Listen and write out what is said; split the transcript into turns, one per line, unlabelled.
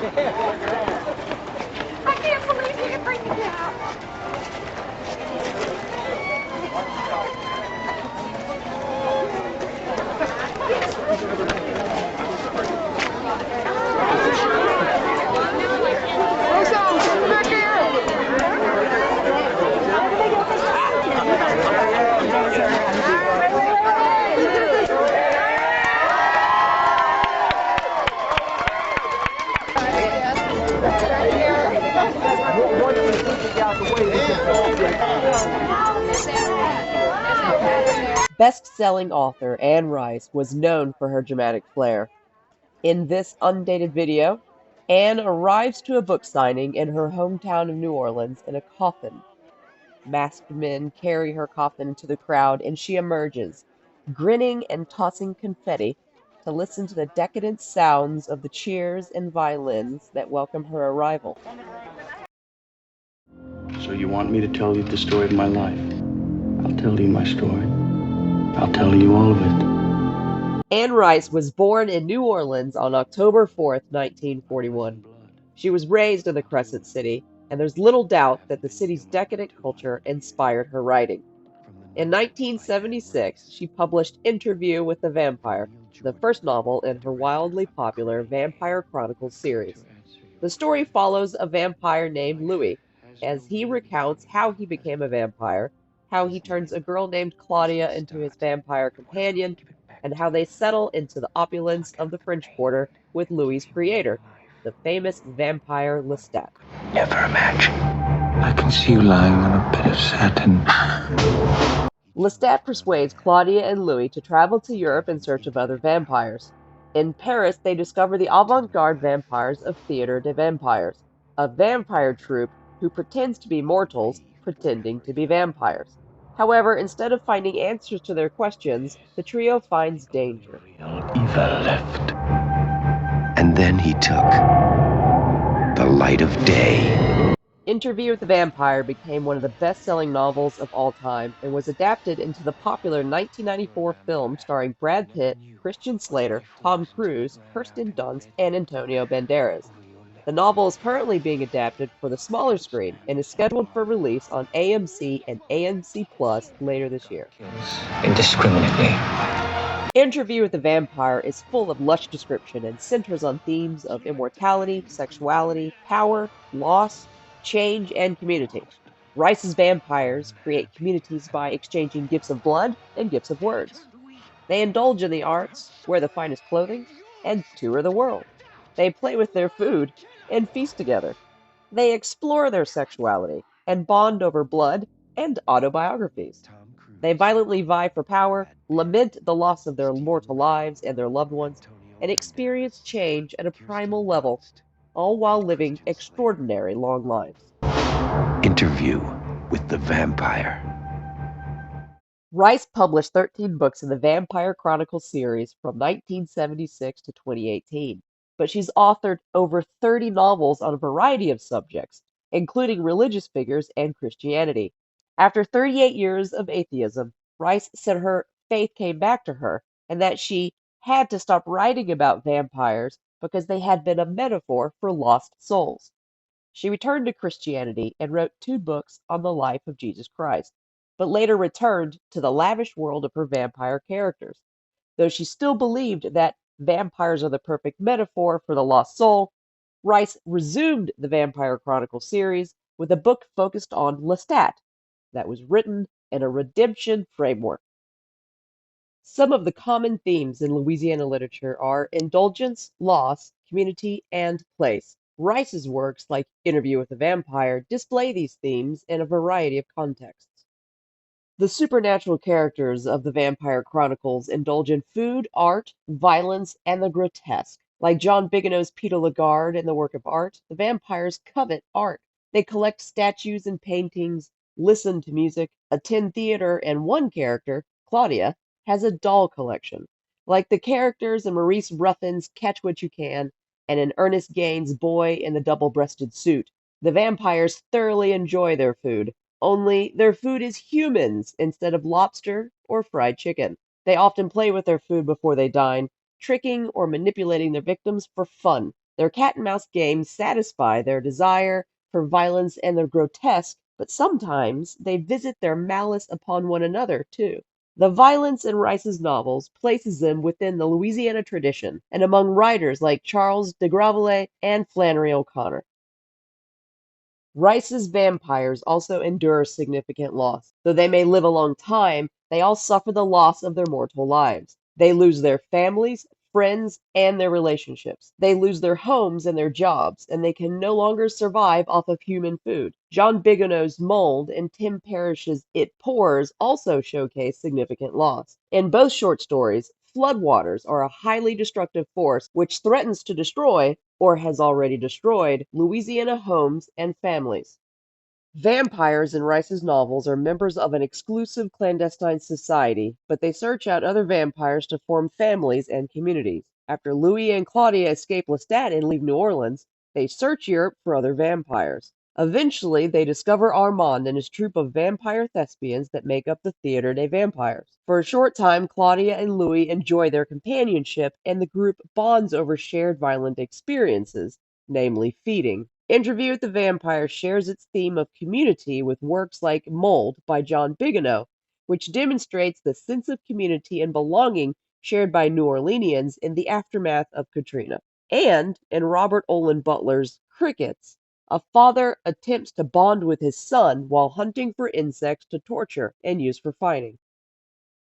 I can't believe you can bring me down.
Best-selling author Anne Rice was known for her dramatic flair. In this undated video, Anne arrives to a book signing in her hometown of New Orleans in a coffin. Masked men carry her coffin into the crowd, and she emerges, grinning and tossing confetti, to listen to the decadent sounds of the cheers and violins that welcome her arrival.
So you want me to tell you the story of my life? I'll tell you my story. I'll tell you all of it.
Anne Rice was born in New Orleans on October 4th, 1941. She was raised in the Crescent City, and there's little doubt that the city's decadent culture inspired her writing. In 1976, she published Interview with the Vampire, the first novel in her wildly popular Vampire Chronicles series. The story follows a vampire named Louis, as he recounts how he became a vampire, how he turns a girl named Claudia into his vampire companion, and how they settle into the opulence of the French Quarter with Louis's creator, the famous vampire Lestat.
Never imagine. I can see you lying on a bed of satin.
Lestat persuades Claudia and Louis to travel to Europe in search of other vampires. In Paris, they discover the avant-garde vampires of Theatre des Vampires, a vampire troupe who pretends to be mortals pretending to be vampires. However, instead of finding answers to their questions, the trio finds danger.
Evil left. And then he took the light of day.
Interview with the Vampire became one of the best-selling novels of all time and was adapted into the popular 1994 film starring Brad Pitt, Christian Slater, Tom Cruise, Kirsten Dunst, and Antonio Banderas. The novel is currently being adapted for the smaller screen and is scheduled for release on AMC and AMC Plus later this year.
Indiscriminately.
Interview with the Vampire is full of lush description and centers on themes of immortality, sexuality, power, loss, change, and community. Rice's vampires create communities by exchanging gifts of blood and gifts of words. They indulge in the arts, wear the finest clothing, and tour the world. They play with their food and feast together. They explore their sexuality and bond over blood and autobiographies. They violently vie for power, lament the loss of their mortal lives and their loved ones, and experience change at a primal level, all while living extraordinary long lives.
Interview with the Vampire.
Rice published 13 books in the Vampire Chronicles series from 1976 to 2018, but she's authored over 30 novels on a variety of subjects, including religious figures and Christianity. After 38 years of atheism, Rice said her faith came back to her and that she had to stop writing about vampires because they had been a metaphor for lost souls. She returned to Christianity and wrote 2 books on the life of Jesus Christ, but later returned to the lavish world of her vampire characters. Though she still believed that vampires are the perfect metaphor for the lost soul, Rice resumed the Vampire Chronicles series with a book focused on Lestat that was written in a redemption framework. Some of the common themes in Louisiana literature are indulgence, loss, community, and place. Rice's works, like Interview with the Vampire, display these themes in a variety of contexts. The supernatural characters of the Vampire Chronicles indulge in food, art, violence, and the grotesque. Like John Bigenow's Peter Lagarde in the work of art, the vampires covet art. They collect statues and paintings, listen to music, attend theater, and one character, Claudia, has a doll collection. Like the characters in Maurice Ruffin's Catch What You Can and in Ernest Gaines' Boy in the Double-Breasted Suit, the vampires thoroughly enjoy their food, only their food is humans instead of lobster or fried chicken. They often play with their food before they dine, tricking or manipulating their victims for fun. Their cat and mouse games satisfy their desire for violence and their grotesque, but sometimes they visit their malice upon one another, too. The violence in Rice's novels places them within the Louisiana tradition and among writers like Charles de Gravelet and Flannery O'Connor. Rice's vampires also endure significant loss. Though they may live a long time, they all suffer the loss of their mortal lives. They lose their families, friends, and their relationships. They lose their homes and their jobs, and they can no longer survive off of human food. John Bigenow's Mold and Tim Parrish's It Pours also showcase significant loss. In both short stories, floodwaters are a highly destructive force which threatens to destroy, or has already destroyed, Louisiana homes and families. Vampires in Rice's novels are members of an exclusive clandestine society, but they search out other vampires to form families and communities. After Louis and Claudia escape Lestat and leave New Orleans, they search Europe for other vampires. Eventually, they discover Armand and his troupe of vampire thespians that make up the Theatre des Vampires. For a short time, Claudia and Louis enjoy their companionship, and the group bonds over shared violent experiences, namely feeding. Interview with the Vampire shares its theme of community with works like Mold by John Bigelow, which demonstrates the sense of community and belonging shared by New Orleanians in the aftermath of Katrina. And in Robert Olen Butler's Crickets, a father attempts to bond with his son while hunting for insects to torture and use for fighting.